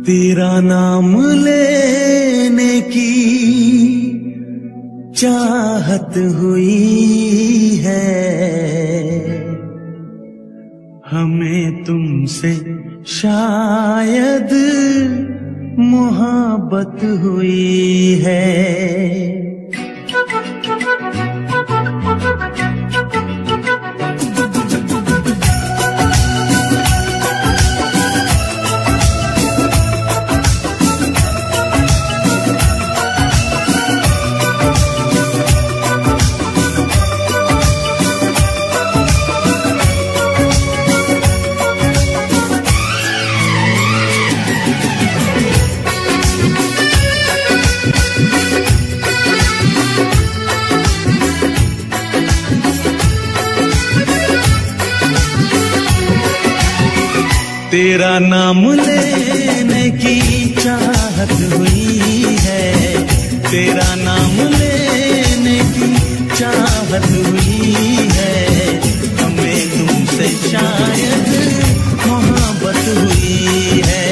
तेरा नाम लेने की चाहत हुई है, हमें तुमसे शायद मोहब्बत हुई है। तेरा नाम लेने की चाहत हुई है, तेरा नाम लेने की चाहत हुई है, हमें तुमसे शायद मोहब्बत हुई है,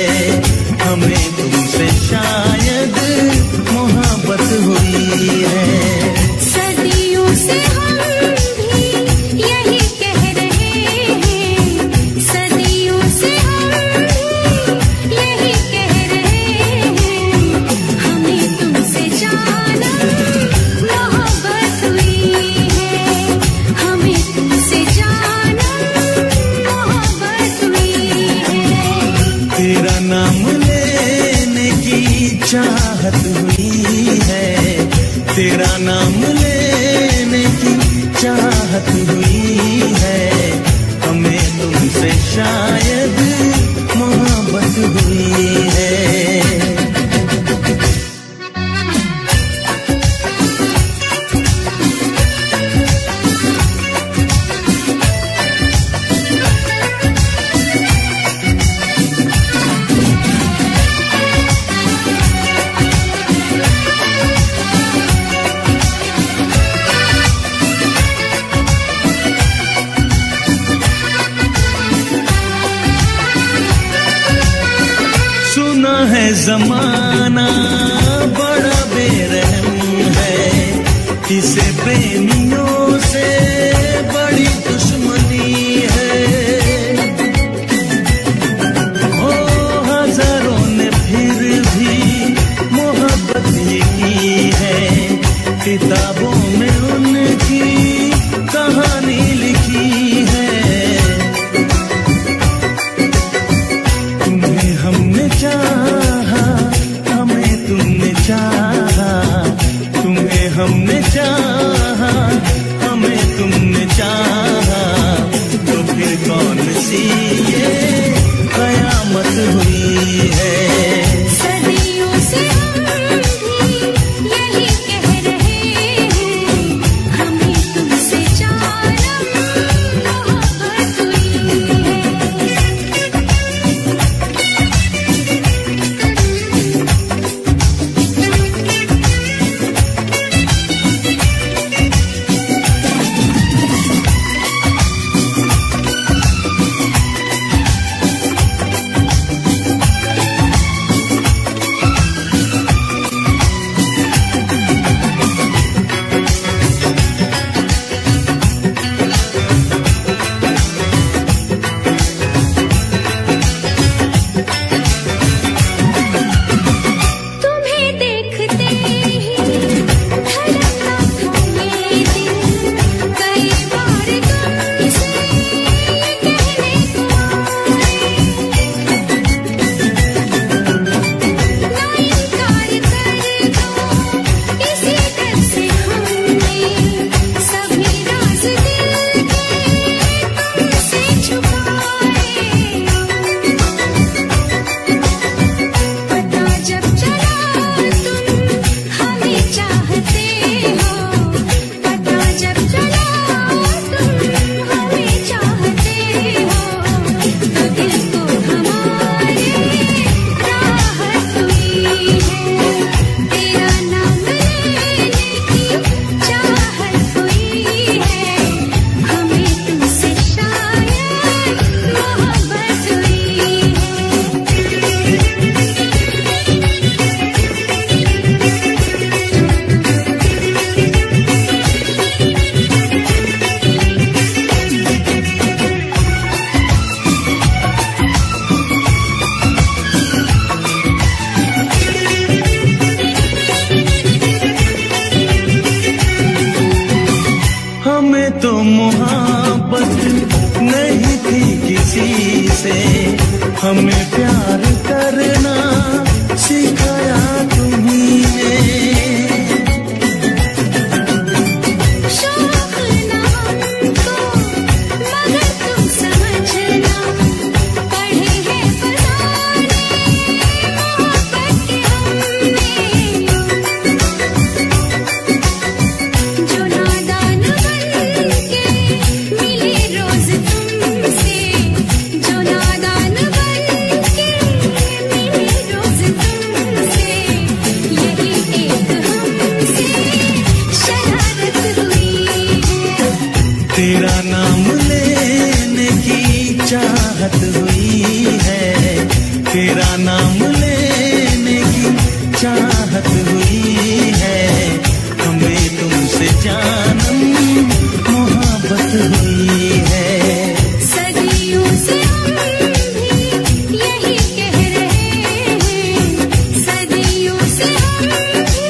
हमें तुमसे शायद मोहब्बत हुई है। सदियों से हम भी यही कह रहे हैं, सदियों से हम भी यही कह रहे हैं, हमें तुमसे जाना मोहब्बत हुई है, हमें तुमसे जाना मोहब्बत हुई है। तेरा नाम लेने की चाहत हुई है, तेरा नाम लेने की चाहत हुई है, हमें तुमसे शायद मोहब्बत हुई है। सुना है जमाना बड़ा बेरहम है, इसे प्रेमियों से बड़ी दुश्मनी है। ओ हजारों ने फिर भी मोहब्बत ही की है, किताबों में उनकी कहानी लिखी है। तुम्हें हमने चाहा, हमें तुमने चाहा, तुम्हें हमने चाहा, हमें तुम से हमें प्यार करना सिखाया तुम्हीं ने। शौक ना हमको मगर तुम समझना, पढ़े हैं फसाने मोहब्बत के हमने। जो नादान बनके मिले रोज तुमसे, जो नादान बनके मिले रोज तुमसे, यही एक हमसे शरारत हुई है। तेरा नाम लेने की चाहत हुई है, तेरा नाम लेने की चाहत हुई है। हमें तुमसे जानम मोहब्बत हुई है। सदियों से हम भी यही कह रहे हैं, सदियों से हम भी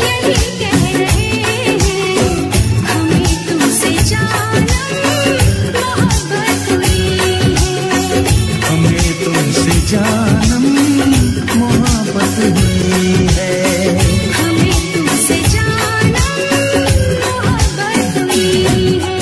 यही कह रहे हैं। हमें तुमसे जानम मोहब्बत हुई है। हमें तुमसे जानम मोहब्बत हुई है। हमें तुमसे जानम मोहब्बत हुई है।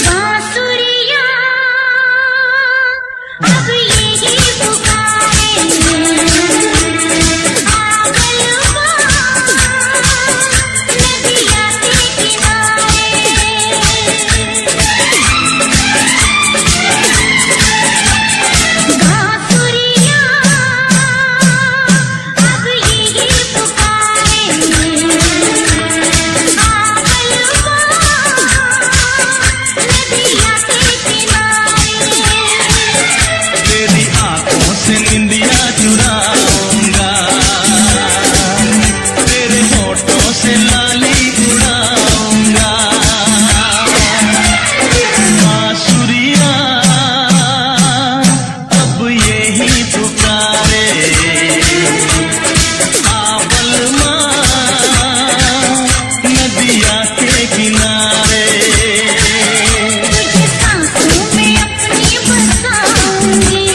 बांसुरिया अब यही पुकारे, आगलवा नदिया के किनारे। बांसुरिया अब यही पुकारे, आगलवा नदिया के किनारे। तेरी आंखों से निंदिया चुराऊंगा, तेरे होठों से लाली उड़ाऊंगा। बांसुरिया अब यही पुकारे, आबलमा नदिया के किनारे। तुझे सांसों में अपनी बसाऊंगी,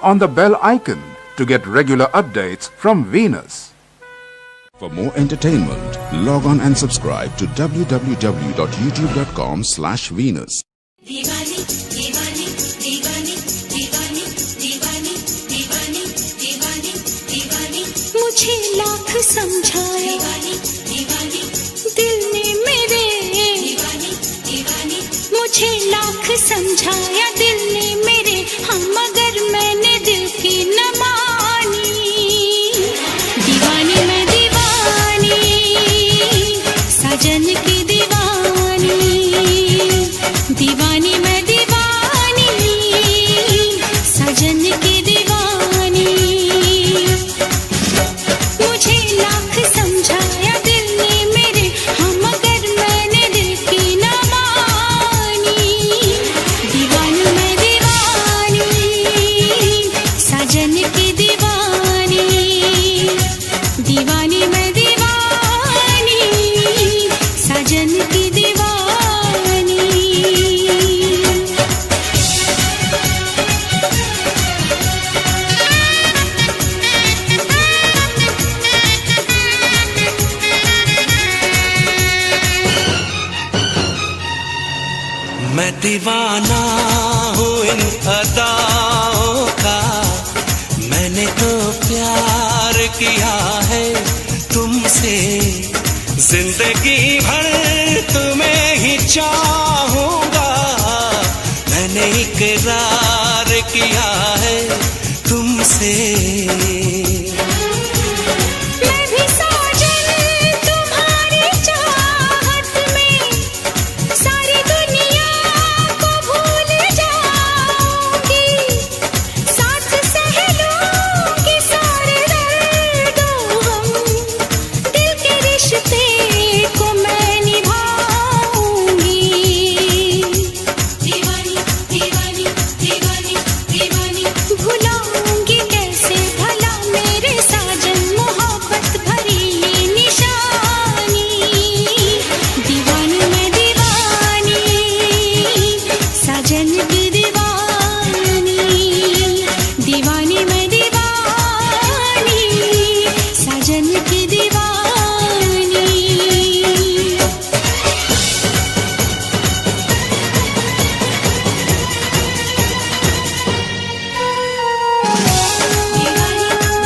on the bell icon to get regular updates from Venus. For more entertainment, log on and subscribe to www.youtube.com/Venus. दीवानी दीवानी दीवानी दीवानी दीवानी दीवानी दीवानी दीवानी मुझे लाख समझाया दीवानी दीवानी दिल ने मेरे दीवानी दीवानी मुझे लाख समझाया दिल ने मेरे हम मगर मैंने दिल की न मानी दीवानी मैं दीवानी साजन की दीवानी दीवानी मैं दीवानी साजन की दीवानी मुझे लाख समझाया दिल ने मेरे हम मगर मैंने दिल की न मानी दीवानी मैं दीवानी साजन की दीवानी दीवानी मैं दीवानी साजन की दीवानी मैं दीवाना हूँ इन अदाओं का मैंने तो प्यार किया है तुमसे जिंदगी भर तुम्हें ही चाहूंगा मैंने इकरार किया है तुमसे मैं भी साजन तुम्हारी चाहत में सारी दुनिया को भूल जाऊंगी साथ सह लूंगी सारे दर्दों हम दिल के रिश्ते को मैं निभाऊंगी दीवानी दीवानी दीवानी दीवानी भुलाऊंगी कैसे भला मेरे साजन मोहब्बत भरी ये निशानी दीवानी मैं दीवानी साजन की दीवानी दीवानी मैं दीवानी साजन की दीवानी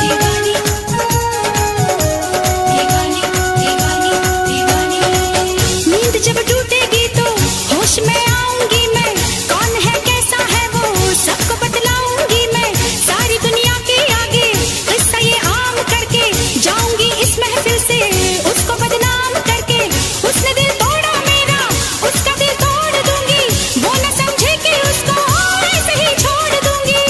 दीवानी दीवानी दीवानी दीवानी दीवानी नींद जब टूटेगी तो होश में आऊंगी मैं कौन है कैसा है वो सबको बतलाऊंगी मैं सारी दुनिया के आगे किस्सा ये आम करके जाऊंगी इस महफिल से उसको बदनाम करके उसने दिल तोड़ा मेरा उसका दिल तोड़ दूंगी वो न समझे कि उसको ऐसे ही छोड़ दूंगी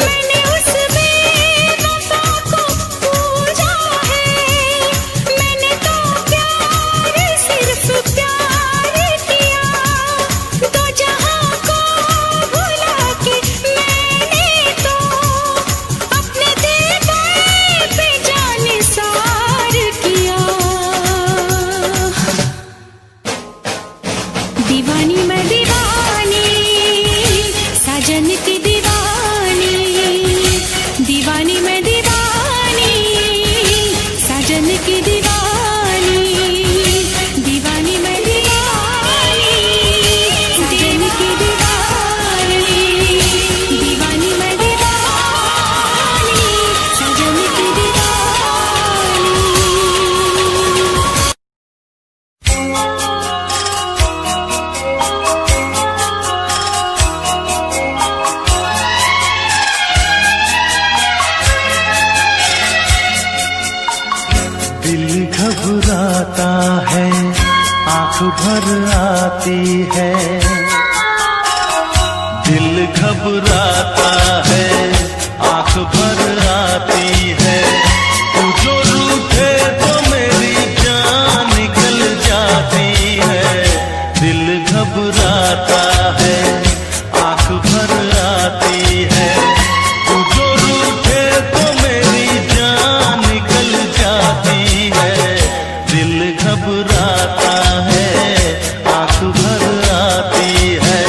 मैंने उस बेवफा को पूजा है मैंने तो प्यार सिर्फ प्यार किया दो जहां को भुला के मैंने तो अपने दिल पे जान सार किया दीवानी मैं दीवानी साजन की दीवानी दीवानी मैं दीवानी साजन की दीवानी दीवानी मैं दीवानी साजन की दीवानी दीवानी मैं दीवानी साजन की दीवानी दिल घबराता है आंख भर आती है दिल घबराता है आंख भर आती है तू जो रूठे तो मेरी जान निकल जाती है दिल घबराता है आंख भर आती है तू जो रूठे तो मेरी जान निकल जाती है दिल घबराता है आंख भर आती है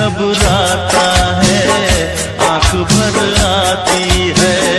घबराता है, आंख भर आती है।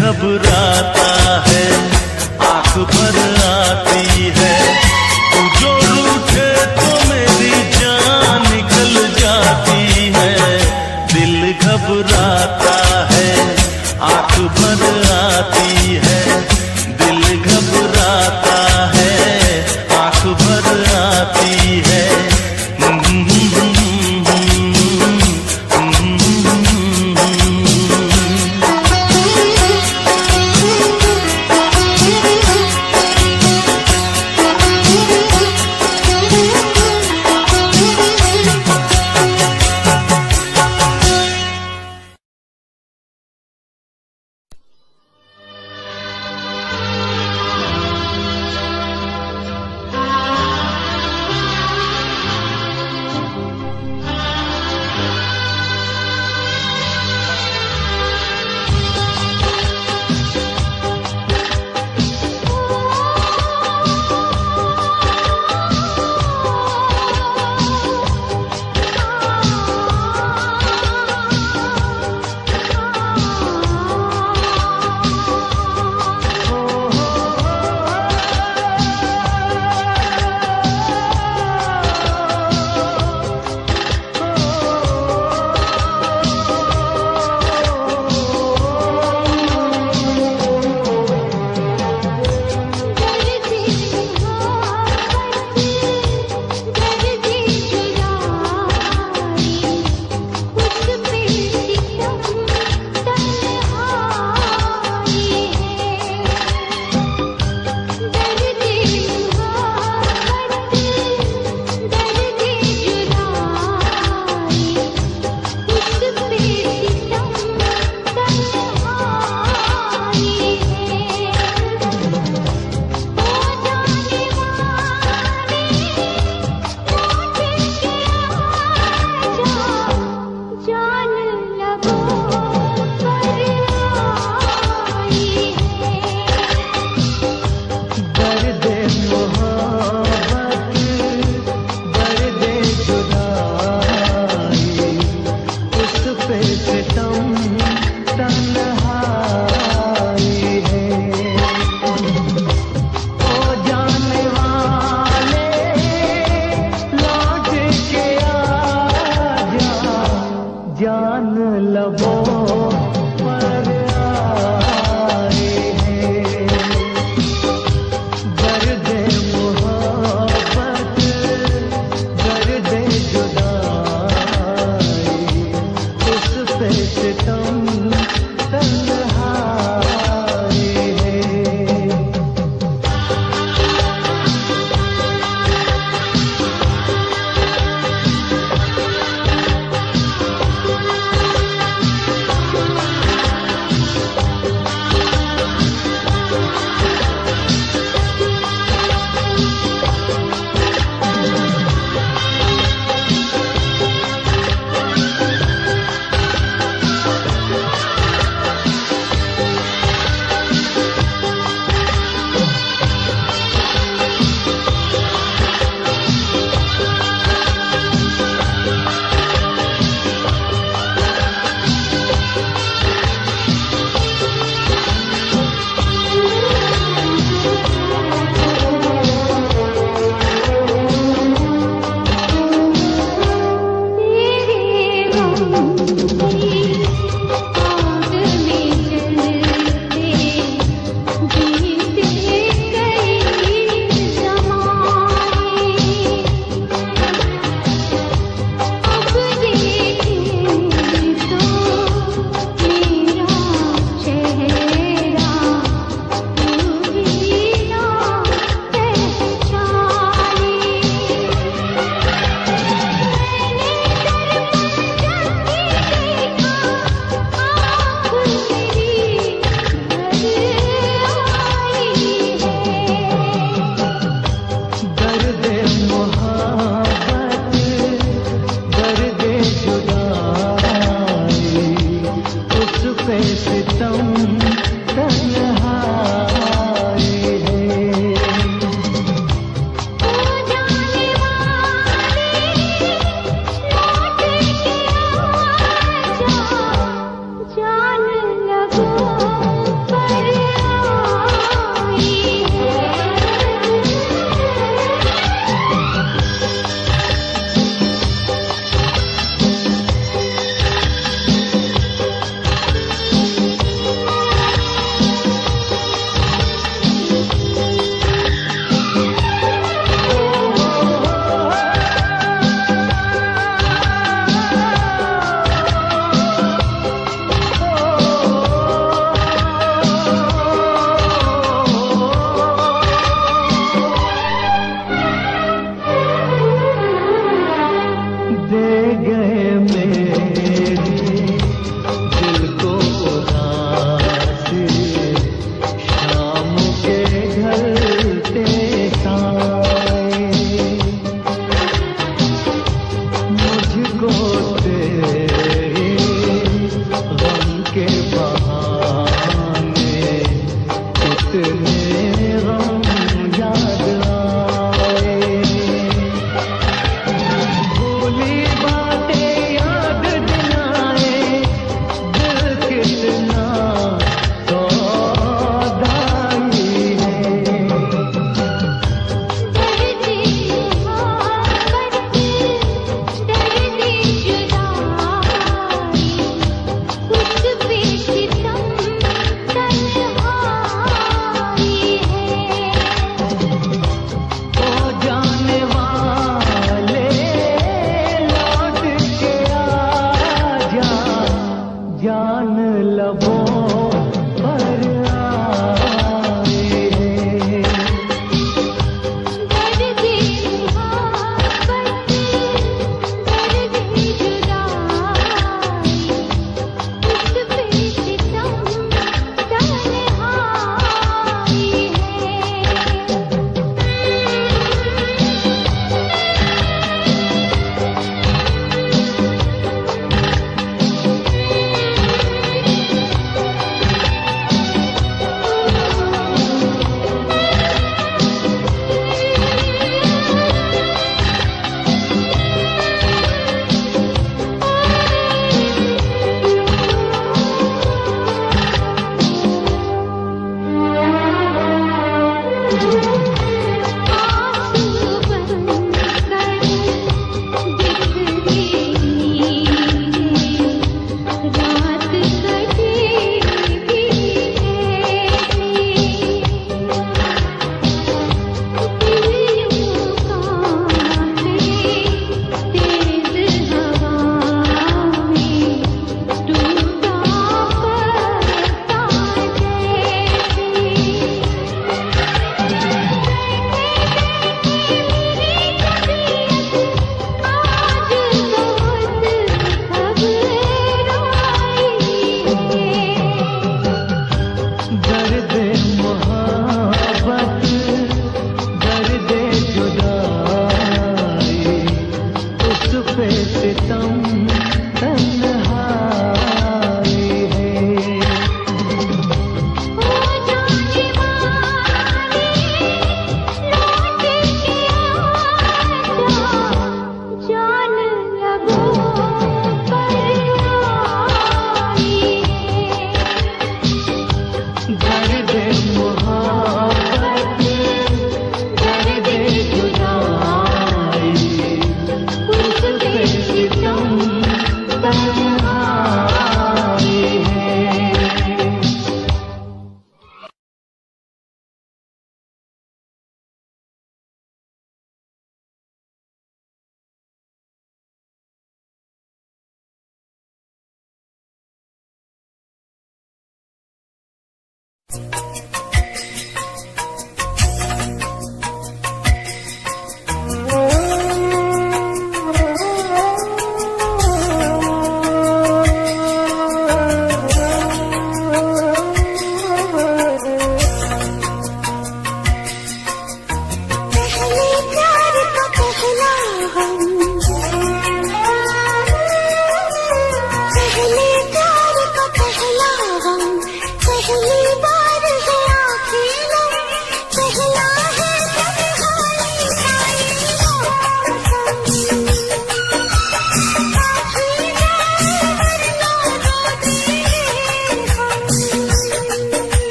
घबराता है, आंख भर आती है। तू जो रूठे तो मेरी जान निकल जाती है। दिल घबराता है, आंख भर आती है। दिल घबराता है, आंख भर आती है।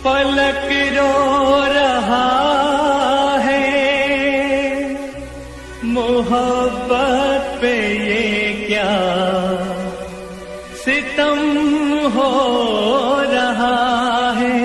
पलक रो रहा है, मोहब्बत पे ये क्या सितम हो रहा है।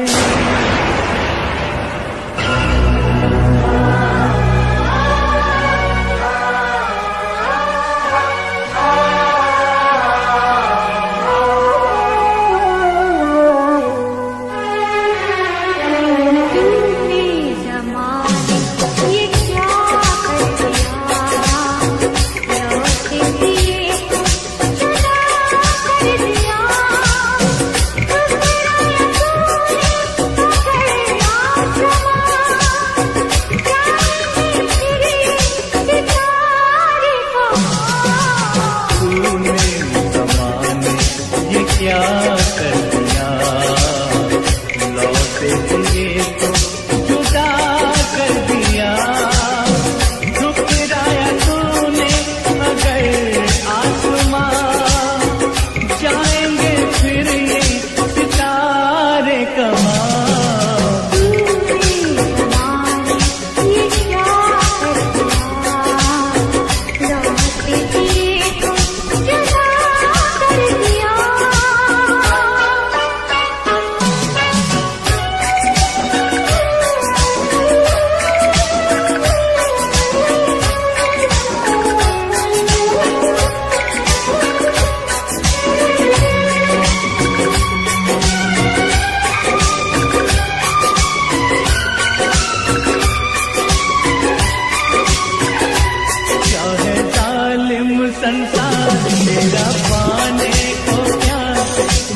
संसार मेरा पाने को क्या,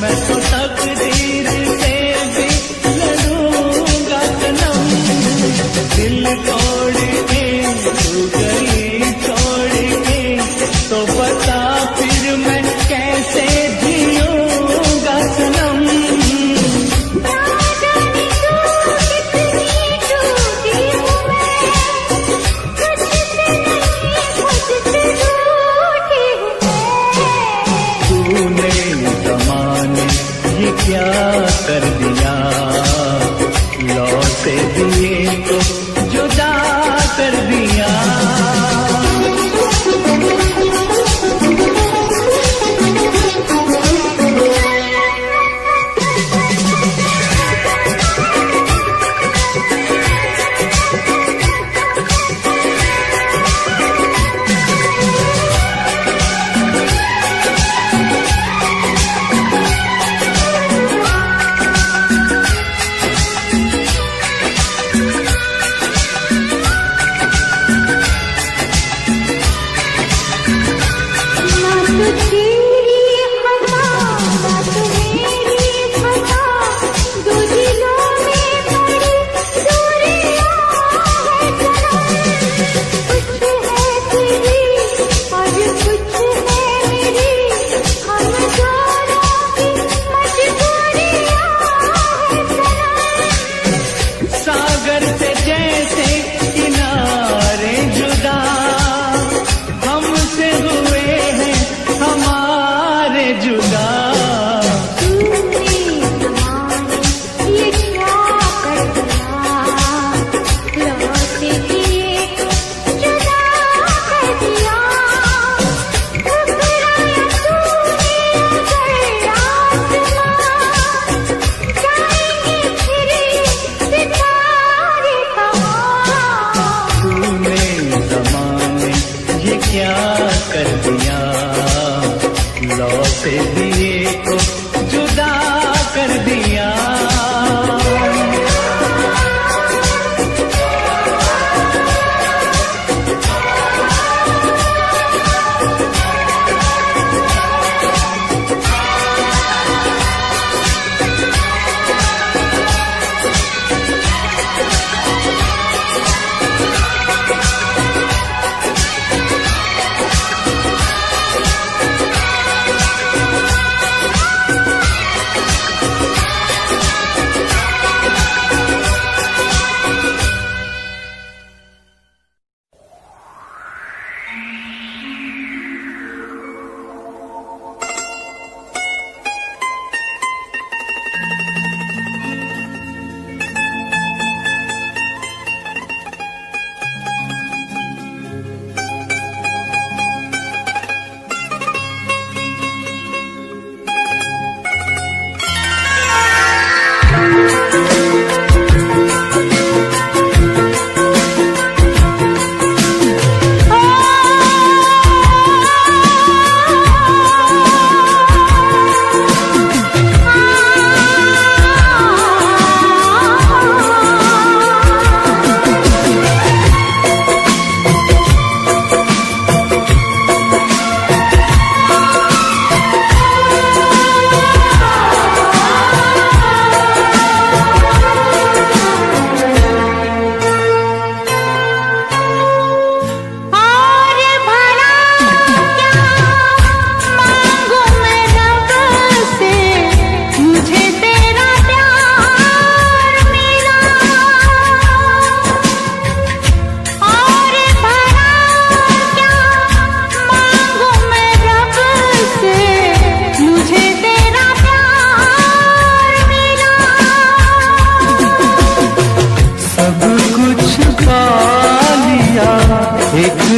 मैं तो तक कर दिया, लौटे दिए को जुदा कर दिया।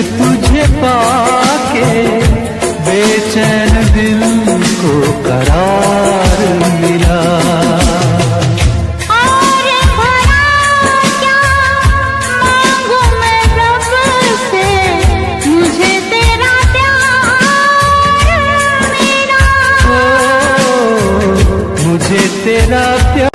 तुझे पाके बेचैन दिल को करार मिला। और भला क्या मांगू मैं रब से, मुझे तेरा प्यार मिला। मुझे तेरा प्यार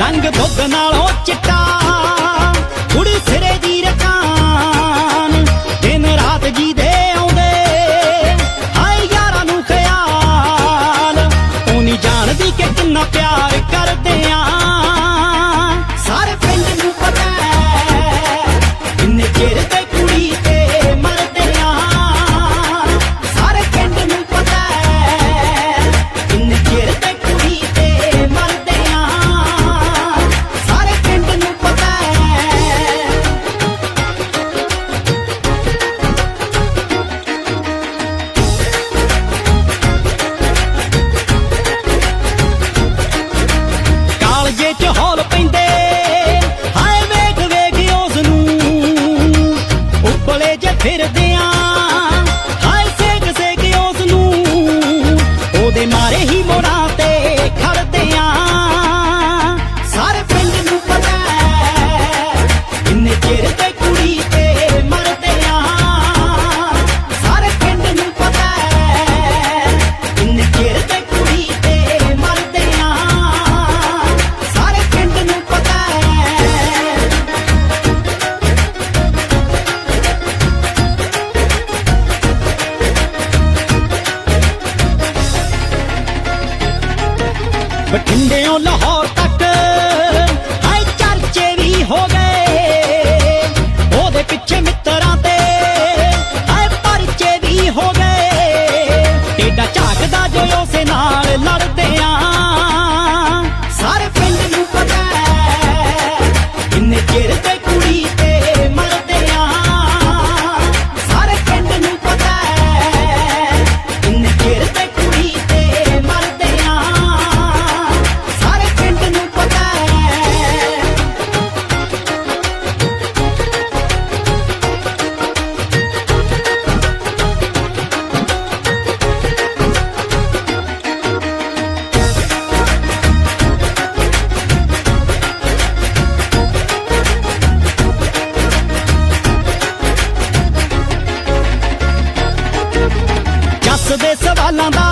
रंग दुध नालों चिट्टा कुड़ी सिरे दी रकान, दिन रात जी दे आउंदे उबले जे फिरदे हाय सेक सेक उस नूं ओदे मारे ही मोड़ां ते खड़दे सारे पिंड नूं पता इन्ने चिर ते कुड़ी ते मरदे सारे पिंड नूं पता इन्ने चिर ते कुड़ी ते मरदे सारे पिंड नूं पता बठिंडियों लाहौर तक हाय चर्चे भी हो गए ओदे पिछे मित्तरां ते हाय परचे भी हो गए टेढ़ा झाकदा जो उसे नाल लड़दे सारे पिंड नूं पता इन्ने चिर ते कुड़ी ते मरदे सारे पिंड नूं पता इन्ने चिर ते कुड़ी ते मरदे सारे पिंड नूं पता जस दे सवालां दा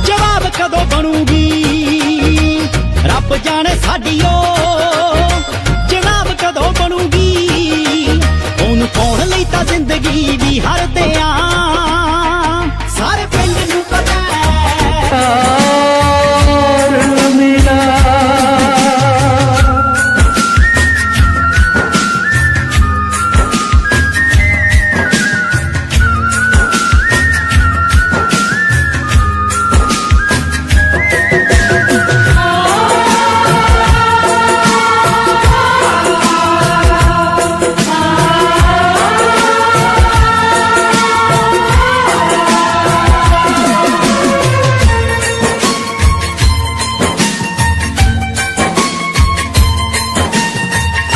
जवाब कदों बनूगी रब जाने साडी ओ जवाब कदों बनूगी ओनू कौन लई तां जिंदगी भी हरदे सारे पिंड नूं पता और मिला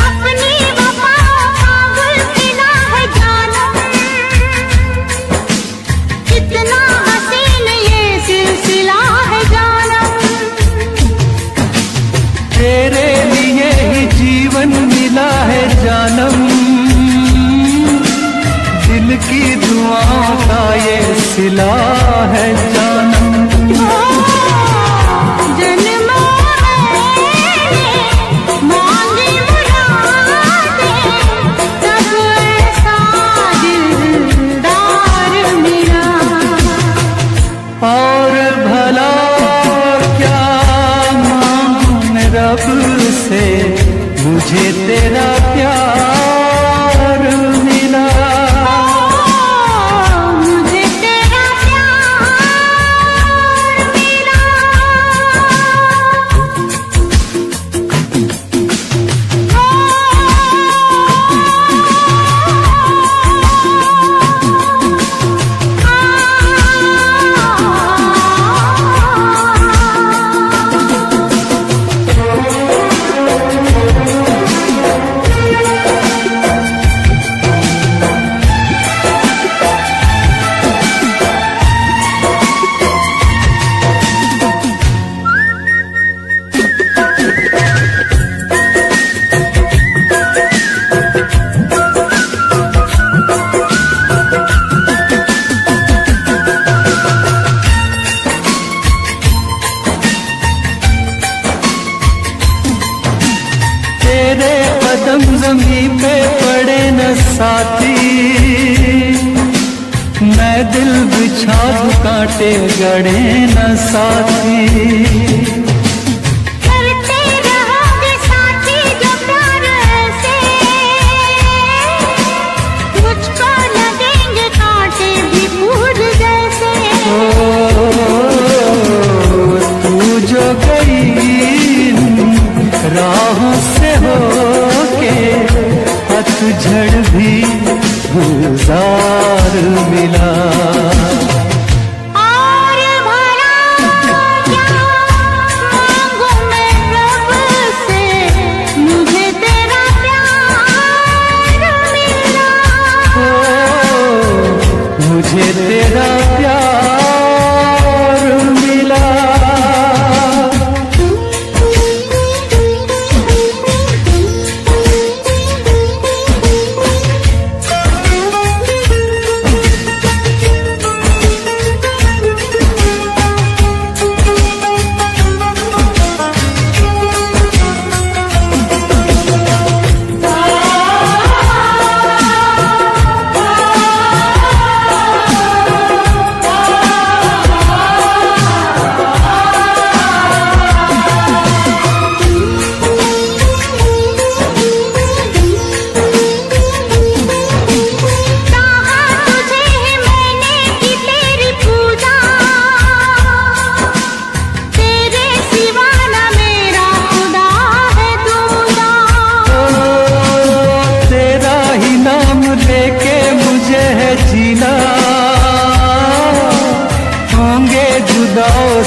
अपनी वफाओं का गुलसिना है जानम कितना हसीन ये सिलसिला है जानम तेरे लिए ही जीवन मिला है जानम दिल की दुआओं का ये सिला है जानम जन्मों में मांगी मुरादें तब ऐसा दिलदार मिला और भला क्या मांगूं मैं रब से मुझे तेरा प्यार मिला मुझे तेरा प्यार मिला तेरे कदम ज़मीं पे पड़े न साथी मैं दिल बिछा दूं कांटे गड़े न साथी करते रहोगे साथी जो प्यार से मुझको लगेंगे कांटे भी फूल जैसे तू जो गई राहों से होके पतझड़ भी गुलजार मिला और भला क्या मांगूं मैं रब से मुझे तेरा प्यार मिला मुझे तेरा प्यार मिला।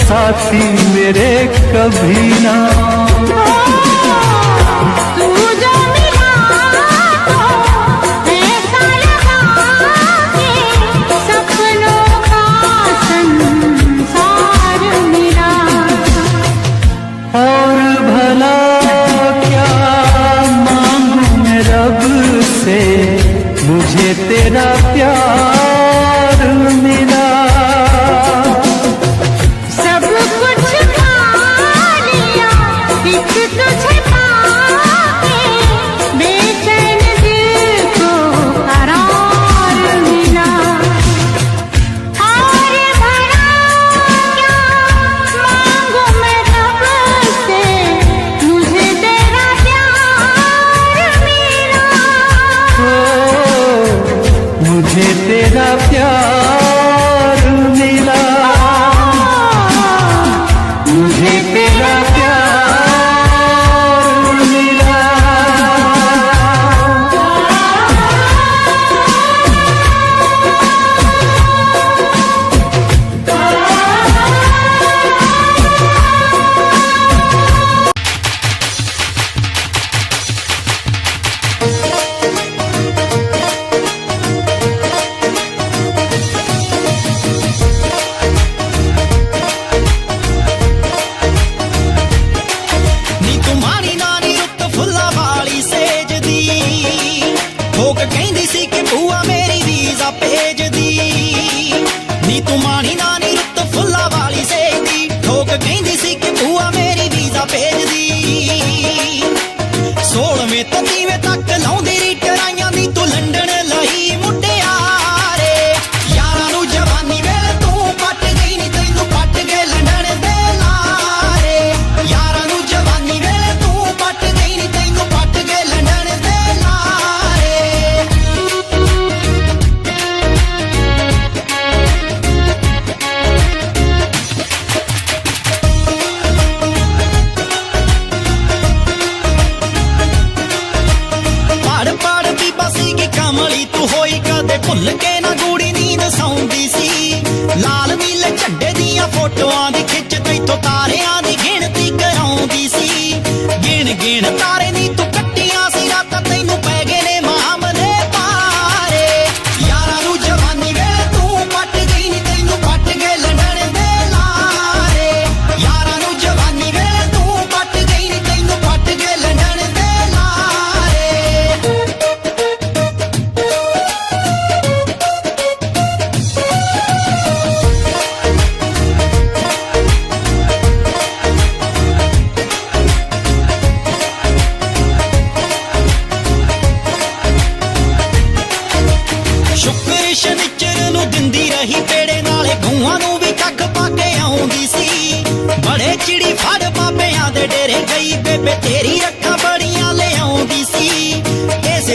साथी मेरे कभी ना। तू जो मिला तो ऐसा लगा कि सपनों का संसार मिला। और भला क्या मांगू मैं रब से, मुझे तेरा प्यार मिला। मुझे तेरा प्यार मिला, मुझे तेरा प्यार मिला।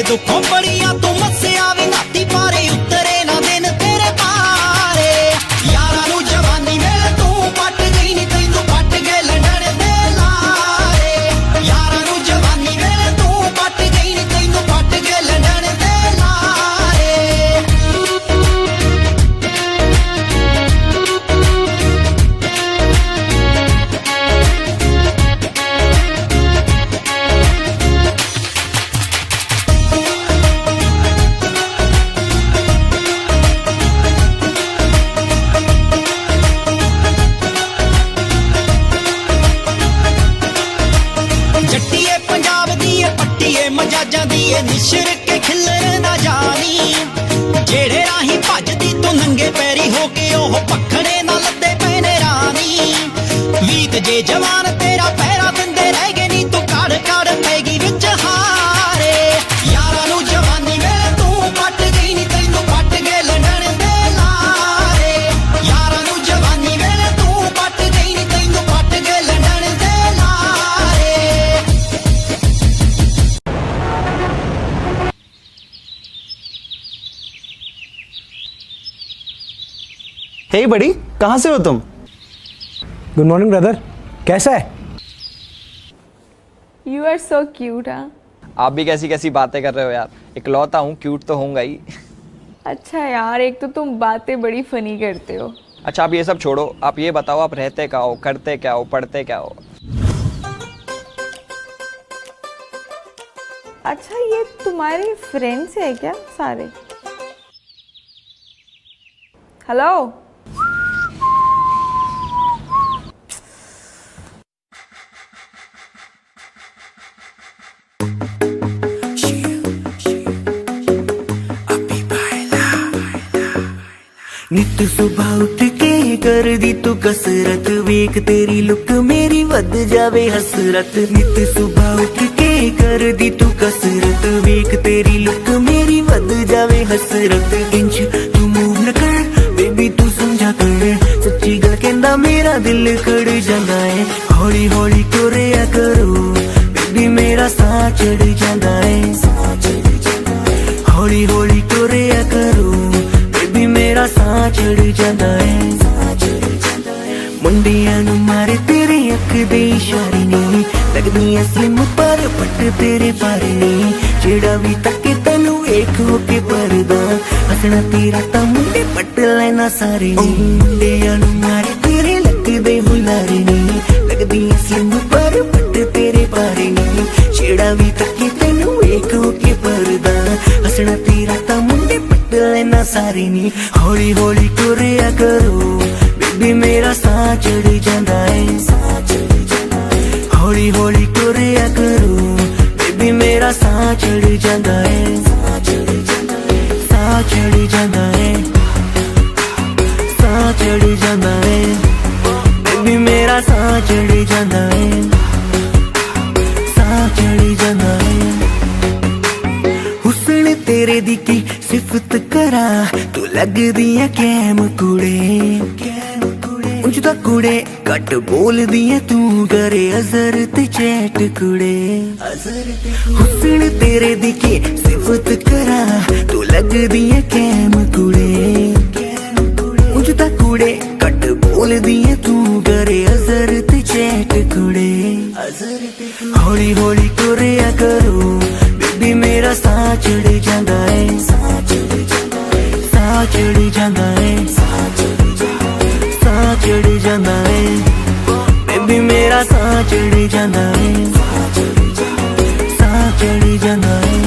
दुखों बड़िया तू मस्या भी नाती पारे उतरे ना दिन तेरे पारे यारा नू जवानी वेले तू पट गई नी तैनू पट गए लड़न दे लारे यारा नू जवानी वेले तू पट गई नी तैनू पट गए लड़न दे लारे के ओह पखड़े ना लद्दे पैने रानी वीत जे जवान तेरा पैरा दिंदे रह गए नी तू काड़ काड़ पैगी विच हारे यारां नू जवानी वेले तू पट गई नी तैनू पट गए लंडन दे लारे यारां नू जवानी वेले तू पट गई नी तैनू पट गए लंडन दे लारे। हे बड़ी, कहाँ से हो तुम? गुड मॉर्निंग ब्रदर, कैसा है? You are so cute. हाँ, आप भी कैसी कैसी बातें कर रहे हो यार। इकलौता हूँ, क्यूट तो होऊंगा ही। अच्छा यार, एक तो तुम बातें बड़ी फनी करते हो। अच्छा आप ये सब छोड़ो, आप ये बताओ आप रहते क्या हो, करते क्या हो, पढ़ते क्या हो? अच्छा, ये तुम्हारे फ्रेंड्स है क्या सारे? हेलो, नित सुबह उठ के कर दी तू कसरत वेख तेरी लुक मेरी वध जावे हसरत नित सुबह उठ के कर दी तू कसरत वेख तेरी लुक मेरी वध जावे हसरत इंच तू मूव न कर बेबी तू समझा कर सच्ची गल कहंदा मेरा दिल कड़ जांदा है हौली हौली टुरिया करो बेबी मेरा साह चढ़ जांदा है हौली हौली टुरिया करो बेबी मेरा साह चढ़ जांदा है मुंडियां नू मारे तेरे अख दे इशारे ने लगदी स्लिम पर पट तेरे बारे ने जेड़ा भी तके तैनू वेख हो के परदा हसना तेरा तां मुंडे पट लेना सारे ने मुंडियां नू मारे तेरे लगदे हुलारे ने लगदी स्लिम पर पट तेरे बारे ने जेड़ा भी तके तैनू वेख हो के परदा हसना तेरा तां मुंडे पट लेना सारे ने हौली हौली टुरिया करो बेबी मेरा साह चढ़ जांदा है हौली हौली टुरिया करो बेबी मेरा साह चढ़ जांदा है साह चढ़ जांदा है साह चढ़ जांदा है बेबी मेरा साह चढ़ जांदा है साह चढ़ जांदा है हुस्न तेरे दी की सिफत करा तू लगदी है कैम कुड़े उंज दा कुड़े घट बोलदी है तू करे अजर ते चैट कुड़े हुस्न तेरे दी की सिफत करा तू लगदी है कैम कुड़े उंज दा कुड़े घट बोलदी है तू करे अजर ते चैट कुड़े हौली हौली टुरिया करो बेबी मेरा साह चढ़ जांदा है साह चढ़ जांदा है साह चढ़ जांदा है बेबी मेरा साह चढ़ जांदा है साह चढ़ जांदा है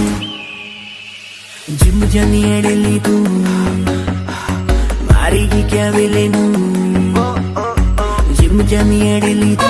जिम जानी एडली तू मारेगी क्या वेले नू जिम जानी एडली तू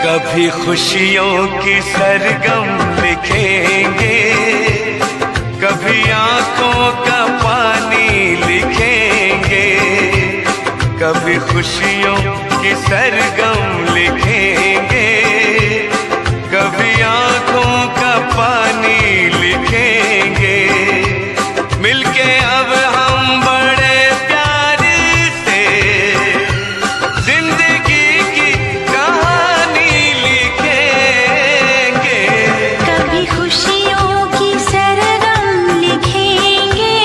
कभी खुशियों की सरगम लिखेंगे, कभी आंखों का पानी लिखेंगे, कभी खुशियों की सरगम लिखेंगे, कभी आंखों का पानी लिखेंगे। मिलके अब हम बड़े प्यार से जिंदगी की कहानी लिखेंगे। कभी खुशियों की सरगम लिखेंगे,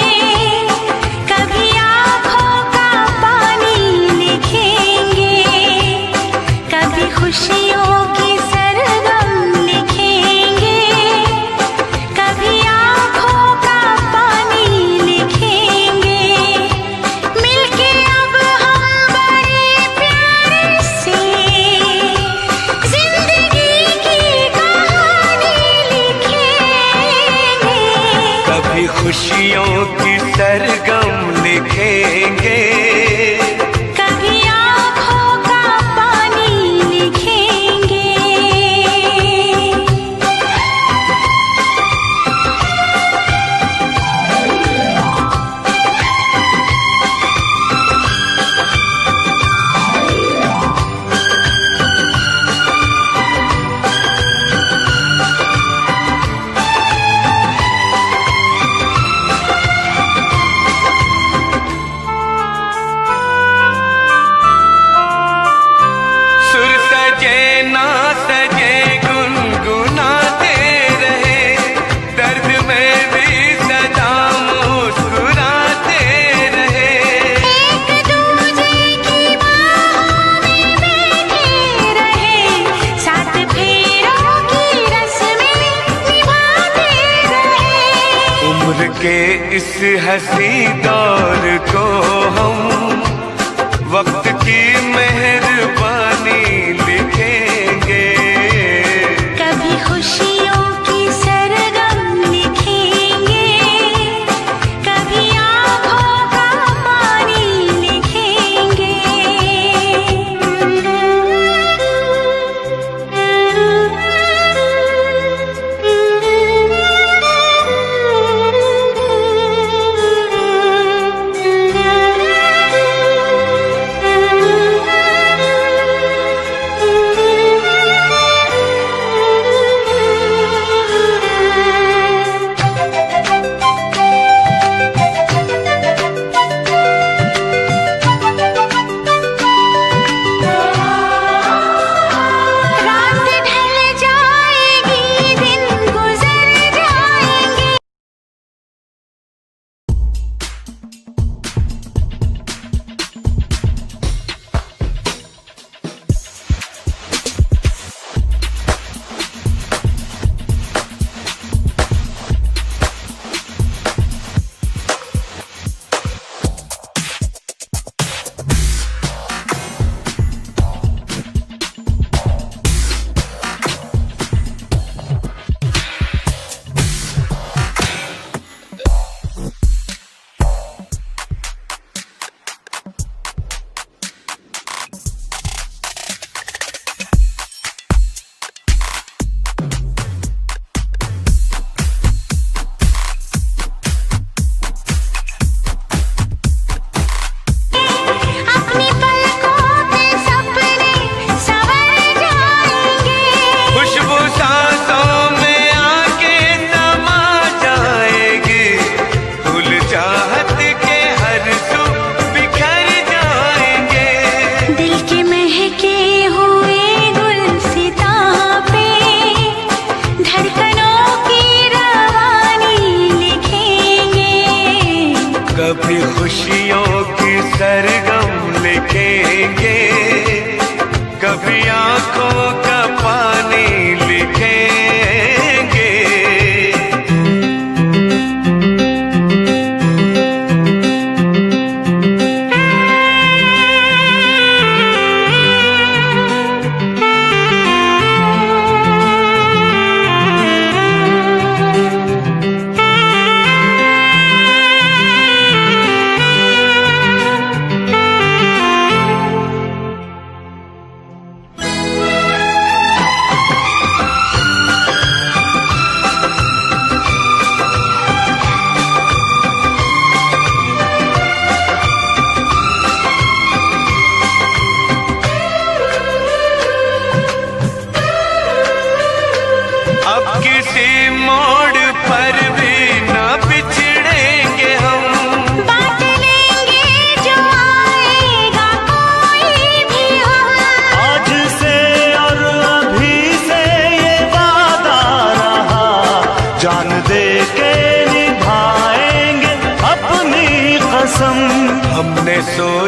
कभी आँखों का पानी लिखेंगे, कभी खुशियों की सरगम लिखेंगे, कभी आँखों का पानी लिखेंगे। मिलके अब हम बड़े प्यार से जिंदगी की कहानी लिखेंगे। कभी खुशियों की सरगम लिखेंगे, कभी आँखों का पानी लिखेंगे। सुर सजे ना सजे गुनगुनाते रहे, दर्द में भी सदा मुस्कुराते रहे। एक दूजे की बाहों में बैठे रहे, साथ फेरों की रस्में निभाते रहे। उम्र के इस हंसी दौर को हम वक्त की मेहरबानी लिखेंगे। कभी खुशियों की सरगम लिखेंगे, कभी आँखों का पानी लिखेंगे। रात ढल जाएगी, दिन गुजर जाएंगे। अपनी पलकों पे सपने संवर जाएंगे। खुशबू सांसों में आके समा जाएगी, फूल चाहत के हर सू बिखर जाएंगे। दिल के महके हुए गुलसितां पे धड़कनों की रवानी लिखेंगे। कभी खुशियों की सरगम लिखेंगे, कभी आंखों का पानी लिखेंगे।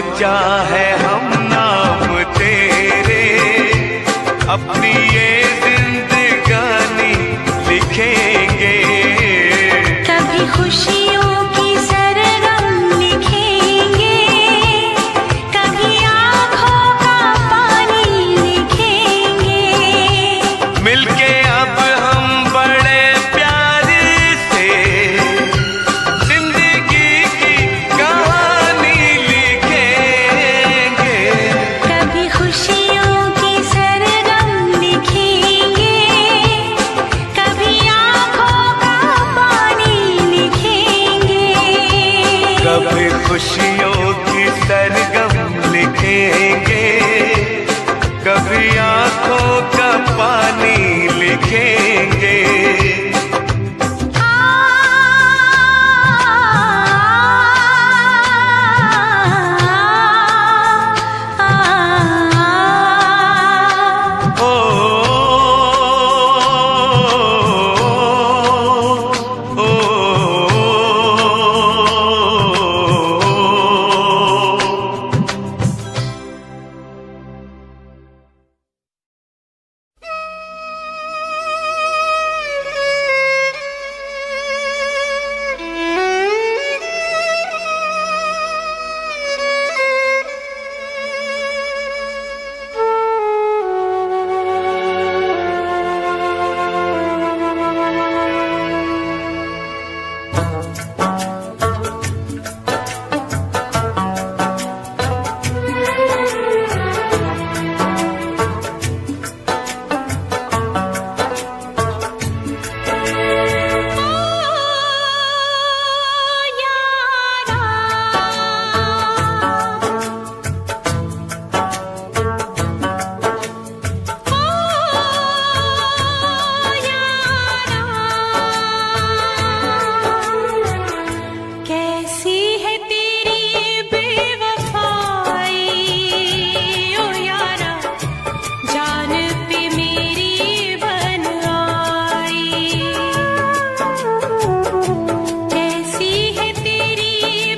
सोचा है हम नाम तेरे अपनी ये जिंदगानी लिखेंगे। कभी खुशियों की सरगम लिखेंगे, कभी आँखों का पानी लिखेंगे। मिलके अब हम बड़े प्यार से जिंदगी की कहानी लिखेंगे। कभी खुशियों की सरगम लिखेंगे, कभी आँखों का पानी लिखेंगे। कभी खुशियों की सरगम लिखेंगे, कभी आंखों का पानी लिखेंगे। कैसी है तेरी बेवफाई ओ यारा, जान पे मेरी बन आई। कैसी है तेरी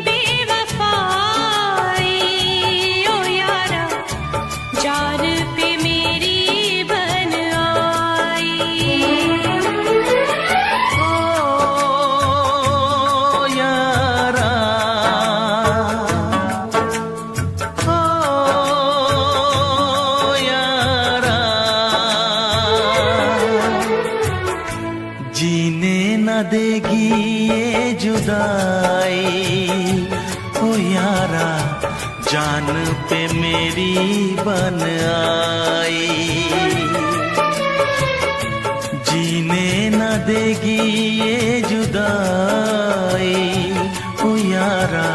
बेवफाई ओ यारा, जान पे मेरी बन आई। जीने न देगी ये जुदाई ओ यारा, जान पे मेरी बन आई। जीने न देगी ये जुदाई ओ यारा,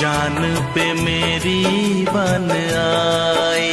जान पे मेरी बन आई।